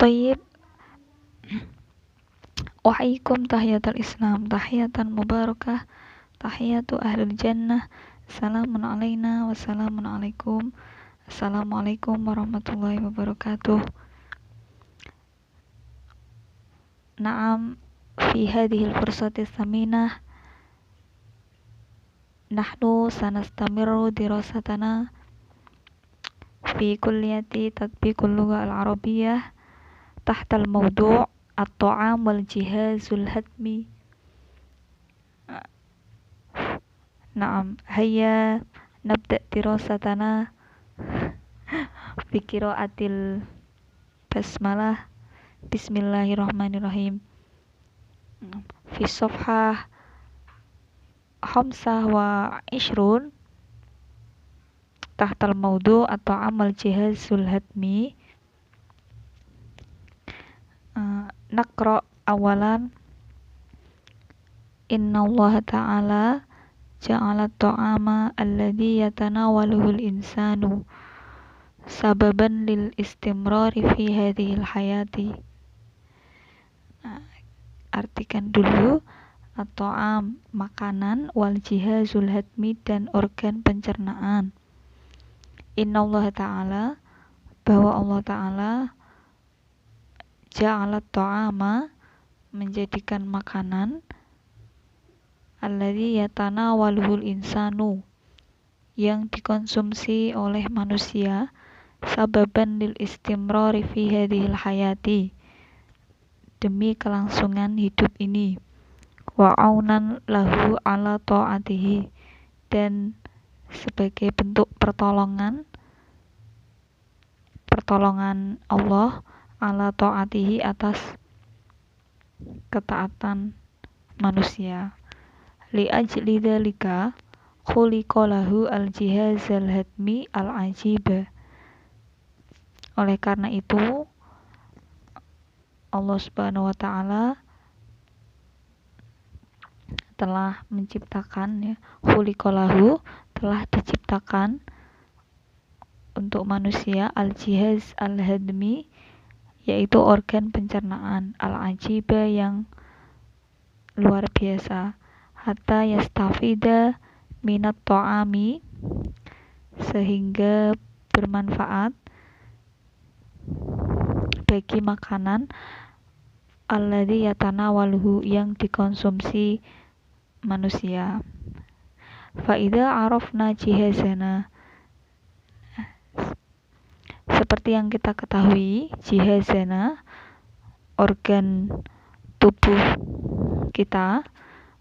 Thayyib, uhayyikum tahiyatul Islam, tahiyatan mubarakah, tahiyatu ahlul jannah. Assalamun alaina wassalamun alaikum. Assalamualaikum warahmatullahi wabarakatuh. Naam, fi hadhil fursati tsaminah nahnu sanastamiru dirasatana fi kulliyati tatbiqul lugha al-arabiyyah tahta al-mawdu' at-ta'am wal jihazul hadmi. Naam, hayya nabda dirasatana bi qiraatil basmalah. Bismillahirrahmanirrahim. Fi safhah khamsah wa ishrun tahtal maudu atau amal jihazul hadmi. Naqra awalan. Inna Allah ta'ala ja'ala ta'ama alladhi yatanawaluhul insanu sababan lil istimrari fi hadhil hayati. Artikan dulu. At-ta'am, makanan, wal jihazul hadmi, dan organ pencernaan. Inna Allah ta'ala, bahwa Allah ta'ala ja'ala ta'ama, menjadikan makanan, alladhi yatanawaluhul insanu, yang dikonsumsi oleh manusia, sababan lil istimrari fi hadhil hayati, demi kelangsungan hidup ini, wa aunan lahu ala ta'atihi, dan sebagai bentuk pertolongan Allah ala ta'atihi, atas ketaatan manusia. Li ajli dzalika khuliqa lahu al-jihazal hadmi al-ajiba. Oleh karena itu Allah Subhanahu wa ta'ala telah menciptakan, ya, khuliqa lahu, telah diciptakan untuk manusia al-jihaz al-hadmi, yaitu organ pencernaan al-ajiba, yang luar biasa, hatta yastafida minat ta'ami, sehingga bermanfaat bagi makanan alladzi yatanawaluhu, yang dikonsumsi manusia. Fa idza arafna jihazana, seperti yang kita ketahui, jihazana, organ tubuh kita,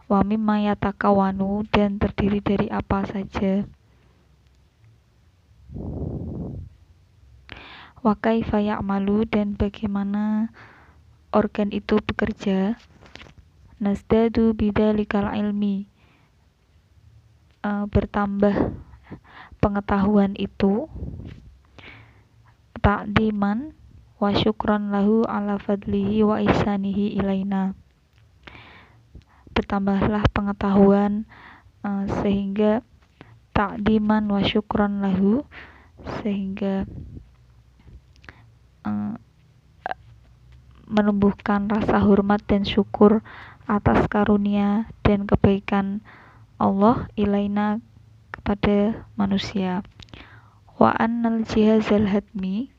wa mimma yatakawanu, dan terdiri dari apa saja, wa kaifa ya'malu, dan bagaimana organ itu bekerja, nasdadu bidzalikal ilmi, bertambah pengetahuan itu, ta'diman wa syukran lahu ala fadlihi wa ihsanihi ilaina, bertambahlah pengetahuan sehingga ta'diman wa syukran lahu, sehingga menumbuhkan rasa hormat dan syukur atas karunia dan kebaikan Allah ilaina, kepada manusia. Wa annal jihazal hadmi,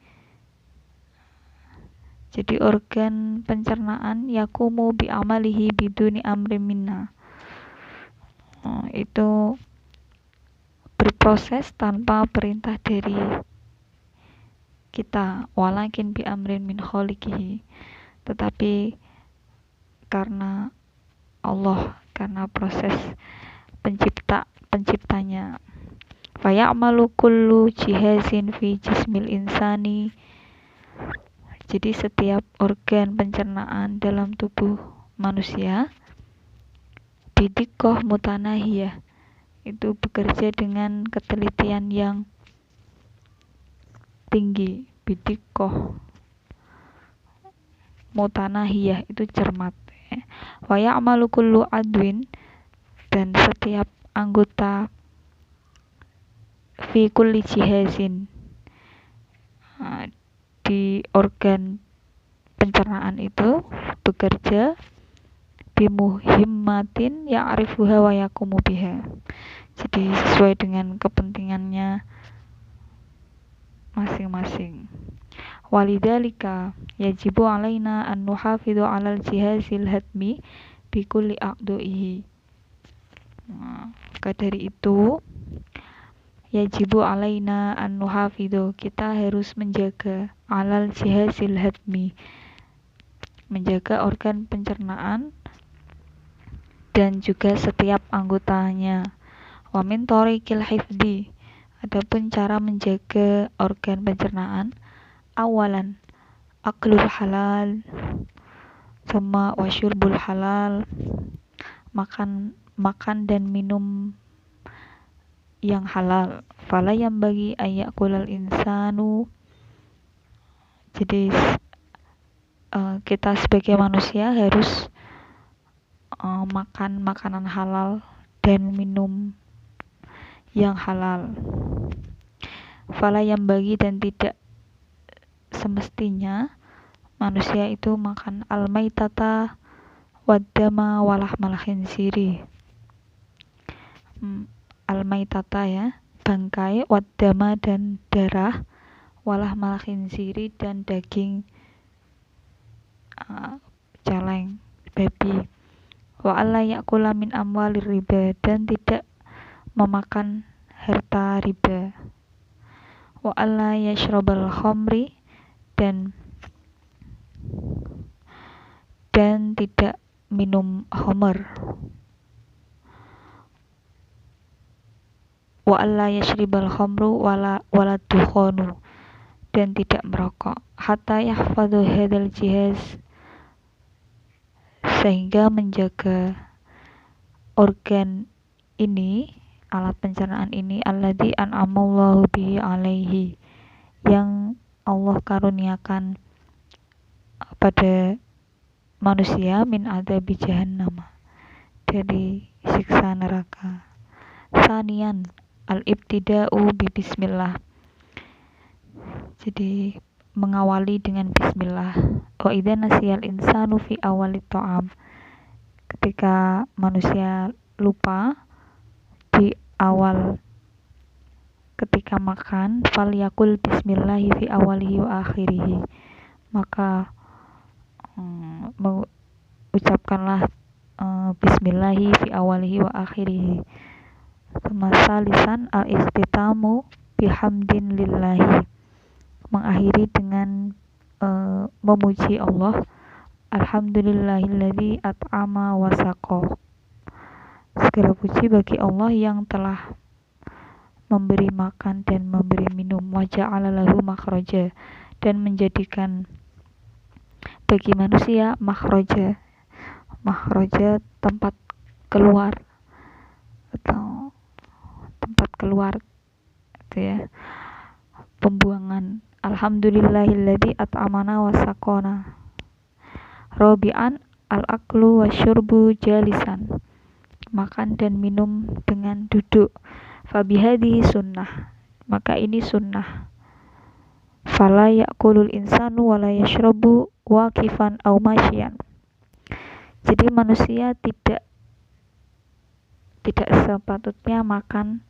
jadi organ pencernaan, yakumu bi amalihi biduni amri minna, itu berproses tanpa perintah dari kita, walakin bi amrin min khaliqihi, tetapi karena Allah, karena proses penciptanya. Fa ya'malu kullu jihazin fi jismil insani, jadi setiap organ pencernaan dalam tubuh manusia, bidikoh mutanahiyah, itu bekerja dengan ketelitian yang tinggi. Bidikoh mutanahiyah itu cermat. Wa ya'malu kullu adwin, dan setiap anggota, fi kulli jihazin, di organ pencernaan itu bekerja bimuhimmatin ya'rifuha wa yaqumu biha. Jadi sesuai dengan kepentingannya masing-masing. Walidzalika yajibu alaina an nuhafidhu 'alal jihazil hadmi bi kulli a'dha'ihi. Maka dari itu yajibu alaina an nuhafidhu, kita harus menjaga 'alal jihazil hadmi, menjaga organ pencernaan dan juga setiap anggotanya. Wa min thariqil hifdi, adapun cara menjaga organ pencernaan, awalan aklul halal, thumma wasyurbul halal, makan dan minum yang halal. Fala yang bagi ayakulal insanu, jadi kita sebagai manusia harus makan makanan halal dan minum yang halal. Fala yang bagi, dan tidak semestinya manusia itu makan al-maitata waddama walahmal khinziri. Al-maitata ya, bangkai, waddama dan darah, walahmal khinziri dan daging celeng babi. Wa alla ya'kula min amwalir riba, dan tidak memakan harta riba. Wa alla yashrabal khamri, dan tidak minum khamr. Wa alla yashribal khamru wala dukhanu, dan tidak merokok. Hatta yahfadhu hadzal jihaz, sehingga menjaga organ ini, alat pencernaan ini, alladzi an'amallahu bihi alaihi, yang Allah karuniakan pada manusia, min adzabi jahannam, dari siksa neraka. Sanian al-ibtida'u bi bismillah, jadi mengawali dengan bismillah. Wa idza nasiyal insanu fi awwalit ta'am, ketika manusia lupa di awal ketika makan, falyakul bismillahi fi awalihi wa akhirihi, maka mengucapkanlah bismillahi fi awalihi wa akhirihi. Salisan al-istitamu bihamdin lillahi, mengakhiri dengan memuji Allah. Alhamdulillahilladzi at'ama wa saqa, segala puji bagi Allah yang telah memberi makan dan memberi minum. Wa ja'ala lahu makhraja, dan menjadikan bagi manusia makhraja tempat keluar atau tempat keluar itu ya, pembuangan. Alhamdulillahilladzi at'amana wa saqana. Rabi'an al-aklu wa syurbu jalisan, makan dan minum dengan duduk. Fabihadihi sunnah, maka ini sunnah. Fala ya'kulul insanu wa la yashrabu waqifan aw masyian, jadi manusia tidak sepatutnya makan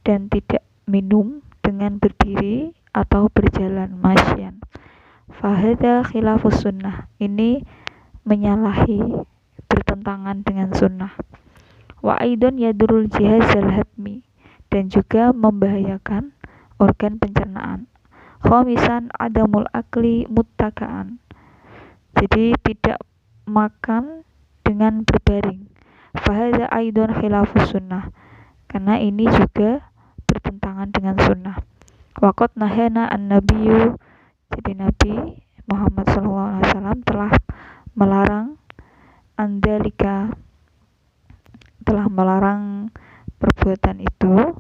dan tidak minum dengan berdiri atau berjalan, masyian. Fahadha khilafus sunnah, ini menyalahi, bertentangan dengan sunnah. Wa aidon yadurul jihazal hadmi, dan juga membahayakan organ pencernaan. Khamisan adamul akli muttaka'an, jadi tidak makan dengan berbaring. Fahadha aidon khilafus sunnah, karena ini juga bertentangan dengan sunnah. Waqad nahana an-nabiyyu, jadi Nabi Muhammad SAW telah melarang andalika, telah melarang perbuatan itu.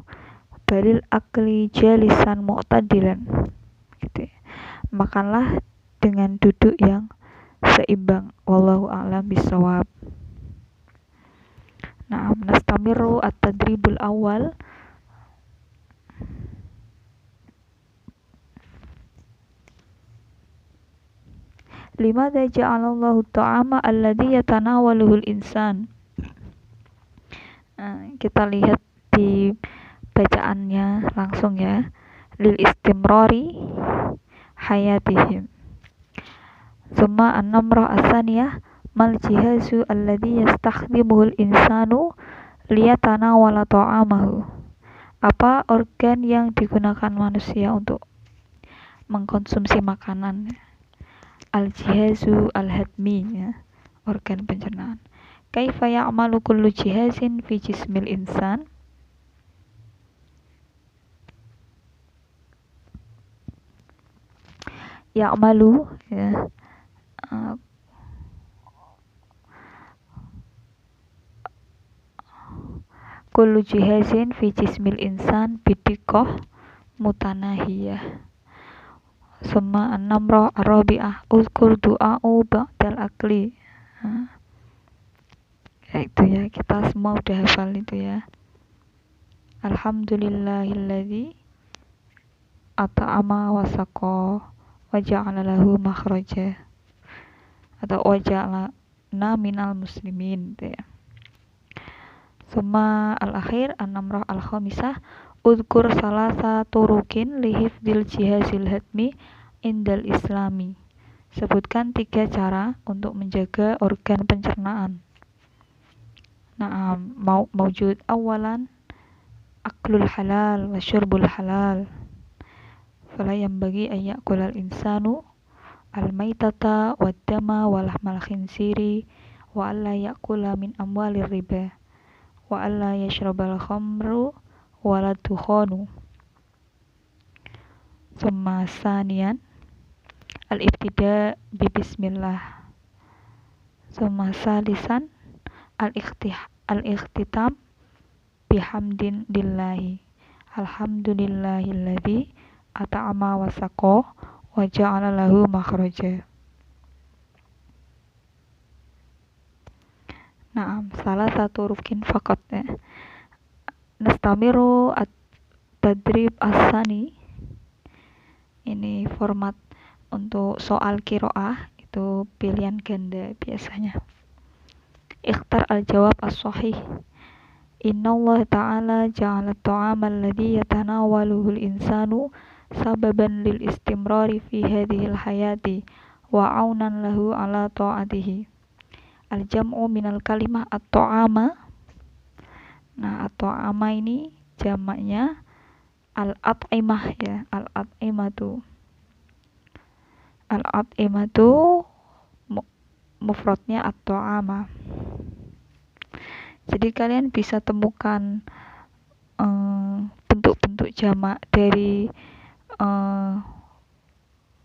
Balil akli jalisan mu'tadilan, gitu ya. Makanlah dengan duduk yang seimbang. Wallahu a'lam bishawab. Nah, nastamiru at-tadribul awal. Limadza ja'alallahu ta'ama alladhi yatanawaluhul insan. Kita lihat di bacaannya langsung ya. Lil istimrari hayatihim. Summa an-namrah as-saniyah mal jihazu alladhi yastakhdimuhul insanu liyatanawala ta'amahu. Apa organ yang digunakan manusia untuk mengkonsumsi makanan? Al-jihazu al-hadmi, ya, organ pencernaan. Kaifa ya'malu kullu jihazin fi jismil insan? Ya'malu, ya, kullu jihazin fi jismil insan bidikoh mutanahiyah. Summa an-namrah ar-rabi'ah uzkur du'a'u ba'dal akli. Ya itu ya, kita semua udah hafal itu ya. Alhamdulillahilladzi at'ama wa saqa wa ja'ala lahu makhraja, atau wa ja'alna minal muslimin gitu ya. Summa al-akhir an-namrah al-khamisah uzkur salasa turukin lihifdil jihazil hadmi indal islami. Sebutkan 3 cara untuk menjaga organ pencernaan. Nah, maujud awalan aklul halal wa syurbul halal. Fala yanbaghi an ya'kulal insanu al-maitata wad dama wa lahmal khinsiri wa alla ya'kula min amwalir riba wa alla yashrabal khamru wala dukhanu. Summa saniyan al-ibtida bi bismillah. Summa salisan al-ikhtitam bihamdin lillahi. Alhamdulillahilladzi at'ama wa saqa wa ja'ala lahu makhraja. Nah, salah satu rukin faqat ya. Nastamiru at-tadrib as-sani. Ini format untuk soal qiraah, itu pilihan ganda biasanya. Ikhtar al-jawab as-sahih. Innallaha ta'ala ja'ala at-ta'ama alladhi yatanawaluhu al-insanu sababan lil istimrari fi hadhihi al-hayati wa 'aunan lahu ala ta'atihi. Al-jam'u minal kalimah at-ta'ama. Nah, at-ta'ama ini jamaknya al-at'imah ya, al-at'imatu. Al-at'imatu mufradnya at-ta'ama. Jadi kalian bisa temukan bentuk-bentuk jamak dari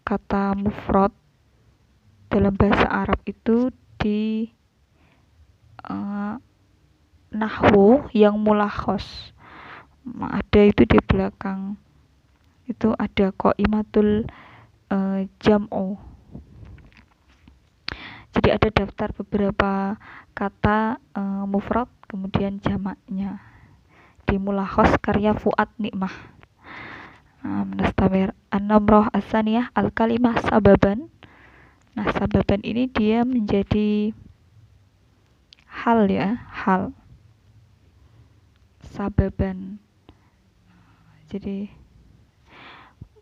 kata mufrad dalam bahasa Arab itu di nahwu yang mulakhos. Ada itu di belakang itu ada qaimatul jam'u. Jadi ada daftar beberapa kata mufrad kemudian jamaknya di mulakhos karya Fuad Nikmah. Nastamir an-namrah as-saniyah al-kalimah sababan. Nah, sababan ini dia menjadi hal ya, hal. Sababan. Jadi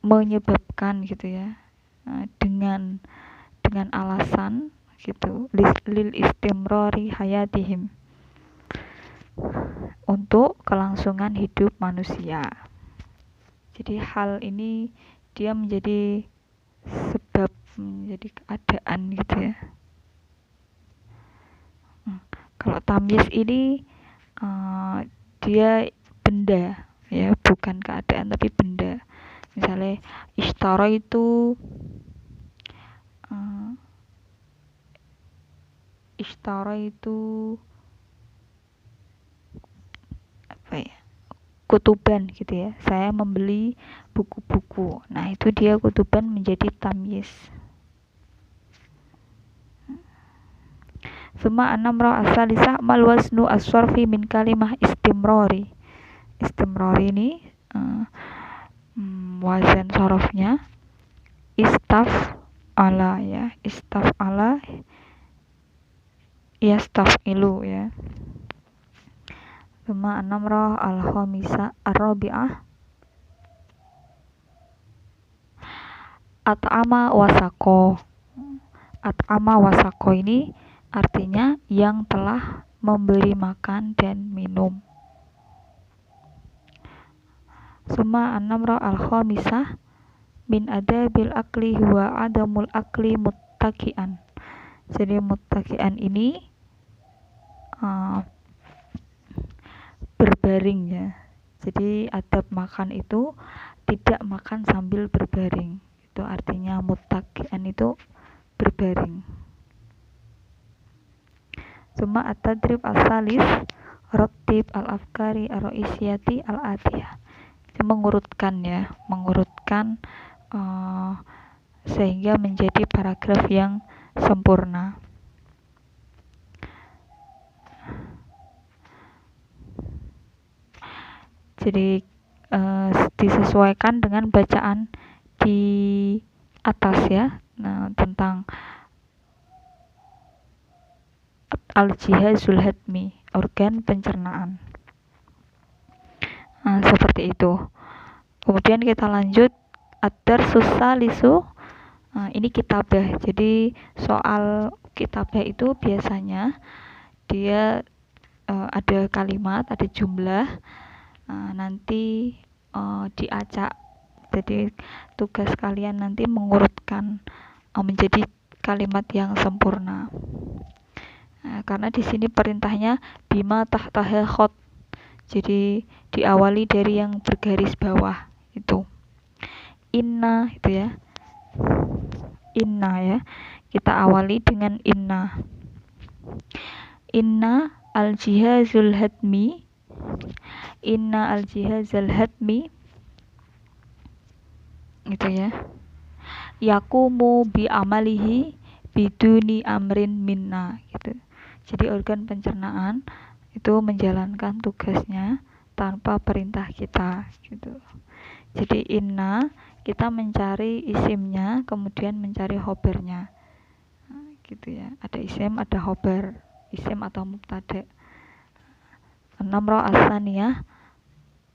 menyebabkan gitu ya. Dengan alasan gitu, lil istimrari hayatihim, untuk kelangsungan hidup manusia. Jadi hal ini dia menjadi sebab, menjadi keadaan gitu ya. Kalau tamyiz ini dia benda ya, bukan keadaan tapi benda. Misalnya ishtara itu apa ya, kutuban gitu ya, saya membeli buku-buku. Nah, itu dia kutuban menjadi tamyiz. Summa an-namrah as-salisah mal waznu as-sarfi min kalimah istimrari. Istimrari ini wazan sarafnya istaf istaf'ala ya, istaf'ala yastaf'ilu ya. Summa an-namrah al-khamisa ar-rabi'ah at'ama wasako. At'ama wasako ini artinya yang telah memberi makan dan minum. Summa an-namrah al-khamisah min adabil akli huwa adamul akli muttaki'an. Jadi muttaki'an ini berbaring ya. Jadi adab makan itu tidak makan sambil berbaring. Itu artinya muttaki'an itu berbaring. Summa at-tadrib as-salis rattib al-afkari ar-ra'isiyati al-atiyah. Mengurutkan ya, mengurutkan sehingga menjadi paragraf yang sempurna. Jadi disesuaikan dengan bacaan di atas ya. Nah, tentang al-jihazul hadmi, organ pencernaan. Nah, seperti itu. Kemudian kita lanjut ad-darsus salisu. Nah, ini kitabah. Jadi soal kitabah itu biasanya dia ada kalimat, ada jumlah. Nanti diacak. Jadi tugas kalian nanti mengurutkan menjadi kalimat yang sempurna. Karena di sini perintahnya bima tahtaha khot. Jadi diawali dari yang bergaris bawah itu. Inna itu ya. Inna ya. Kita awali dengan inna. Inna al-jihazul hadmi. Inna al-jihazul hadmi. Gitu ya. Yakumu bi amalihi biduni amrin minna gitu. Jadi organ pencernaan itu menjalankan tugasnya tanpa perintah kita gitu. Jadi inna kita mencari isimnya, kemudian mencari khobarnya. Nah, gitu ya. Ada isim, ada khobar, isim atau mubtada. An-namrah as-saniyah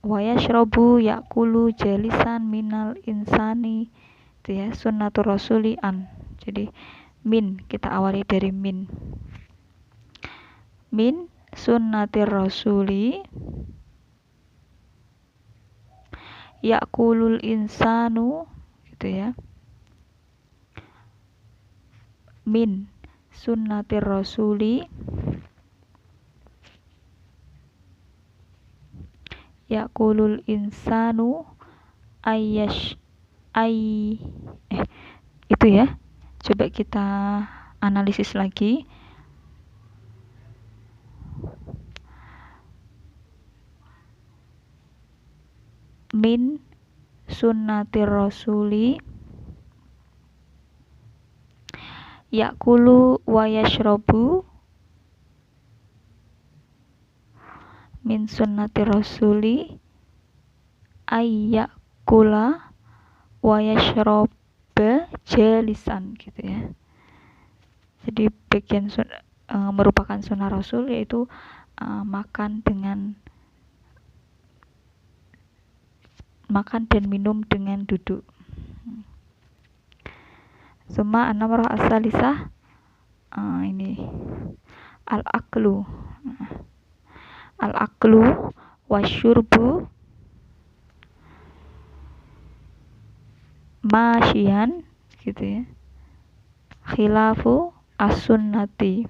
wa yashrabu yakulu jalisan minal insani itu ya, sunnatur rasuli an. Jadi min kita awali dari min. Min sunnatir rasuli yakulul insanu gitu ya. Min sunnatir rasuli yakulul insanu itu ya. Coba kita analisis lagi. Min sunnatir rasuli yakulu wa yashrabu. Min sunnatir rasuli ayyakula wa yashraba jalisan gitu ya. Jadi bagian merupakan sunnah rasul yaitu makan dan minum dengan duduk. Summa an-namrah as-salisah ini al-aklu. Al-aklu wasyurbu masyian gitu ya. Khilafu as-sunnati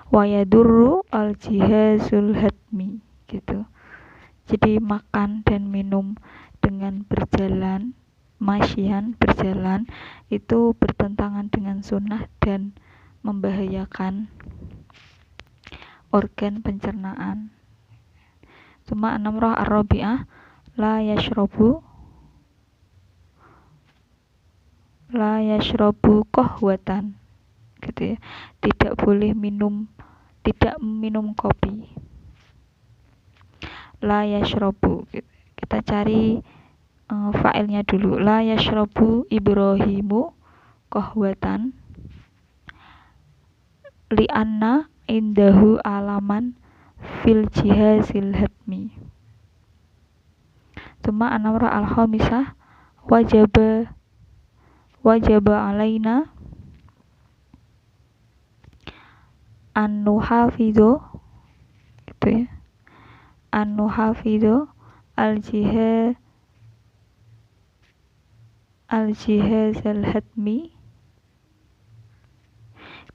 wa yadurru al-jihazul hadmi gitu. Jadi makan dan minum dengan berjalan, masyian berjalan itu bertentangan dengan sunnah dan membahayakan organ pencernaan. Cuma an-namrah ar-rabi'ah la yashrabu qahwatan gitu ya. Tidak boleh minum kopi. La yashrabu gitu. Kita cari fa'ilnya dulu. La yashrabu Ibrahimu qahwatan li'anna indahu alaman fil jihazil hatmi. Tuma anamra al-khamisah wajaba alaina an-nuhafidhu gitu ya. An-nuhafidhu al-jihaz al-hatmi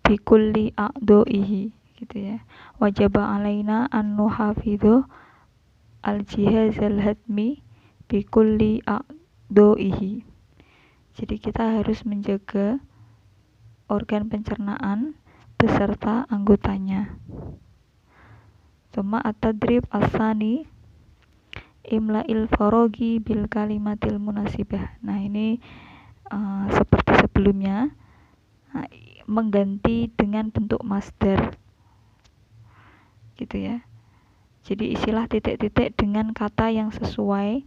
bi kulli a'dha'ihi gitu ya. Wajaba alaina an-nuhafidhu al-jihaz al-hatmi bi kulli a'dha'ihi. Jadi kita harus menjaga organ pencernaan beserta anggotanya. Tsumma at-tadrib as-sani imla'il farogi bil kalimatil munasibah. Nah, ini seperti sebelumnya, mengganti dengan bentuk masdar gitu ya. Jadi isilah titik-titik dengan kata yang sesuai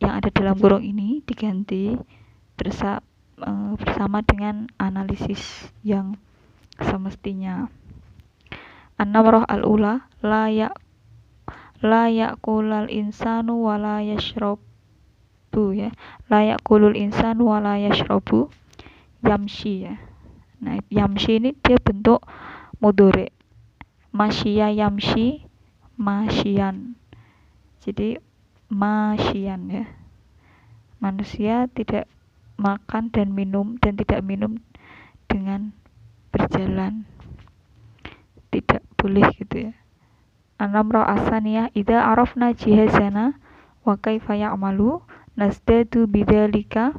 yang ada dalam kurung ini diganti bersama dengan analisis yang semestinya. An-namrah al-ula la ya'kulul insanu wa la yashrabu ya. La ya'kulul insanu wa la yashrabu yamshi ya. Nah, yamshi ini dia bentuk mudhari. Masyiya yamshi masyian. Jadi masyian ya. Manusia tidak makan dan minum dan tidak minum dengan berjalan. Tidak boleh gitu ya. An-namrah as-saniyah idza arafna jihazana wa kaifa ya'malu nasdadu bidzalika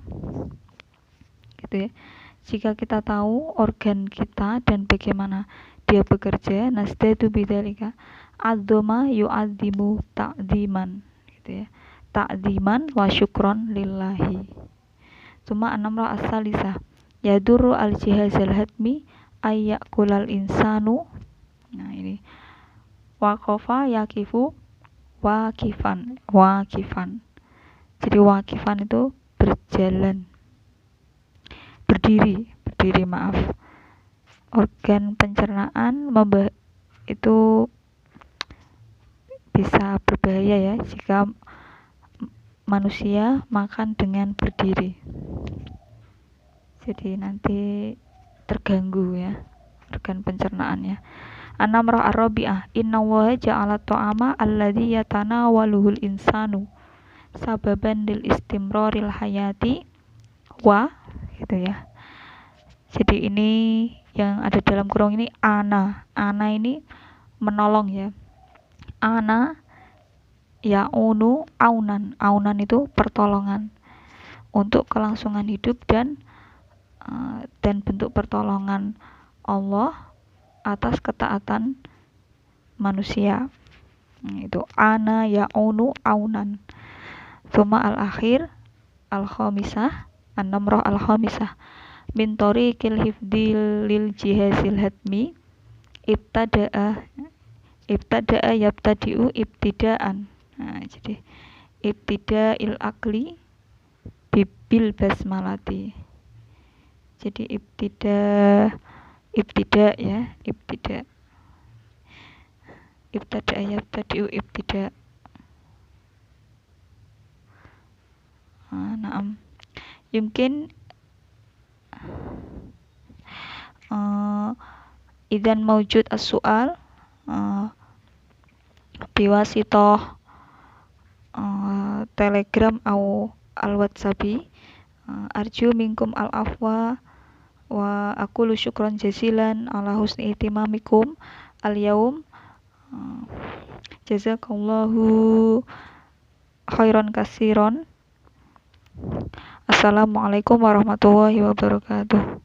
gitu ya. Jika kita tahu organ kita dan bagaimana dia bekerja, nasdadu bidzalika adzama yu'azzimu ta'dziman gitu ya. Ta'dziman wa syukron lillahi. Cuma an-namrah as-salisah yadurru al-jihazal hatmi ayyakulal insanu. Nah, ini waqafa yakifu waqifan. Jadi waqifan itu berjalan, berdiri maaf. Organ pencernaan itu bisa berbahaya ya jika manusia makan dengan berdiri. Jadi nanti terganggu ya organ pencernaannya. An-namrah ar-rabi'ah inna wa ja'ala ta'ama alladhi yatanawaluhul insanu sababan lil istimraril hayati wa gitu ya. Jadi ini yang ada dalam kurung ini ana ini menolong ya. Ana ya'unu aunan itu pertolongan untuk kelangsungan hidup dan bentuk pertolongan Allah atas ketaatan manusia. Itu ana ya'unu aunan. Tsumma al-akhir al-khamisah an-namrah al-khamisah min tariqil hifdil lil jihazil hatmi ibtada'a yabtadi'u ibtida'an. Nah, jadi ibtida'il akli bil basmalati. Jadi ibtida ya, ibtida yabtadi'u ibtida. Naam. Mungkin idzan mawjud as-su'al biwasitah Telegram atau al-WhatsAppi arju minkum al-afwa wa aqulu syukran jazilan ala husni ihtimamikum al-yaum. Jazakallahu khairan katsiran. Assalamualaikum warahmatullahi wabarakatuh.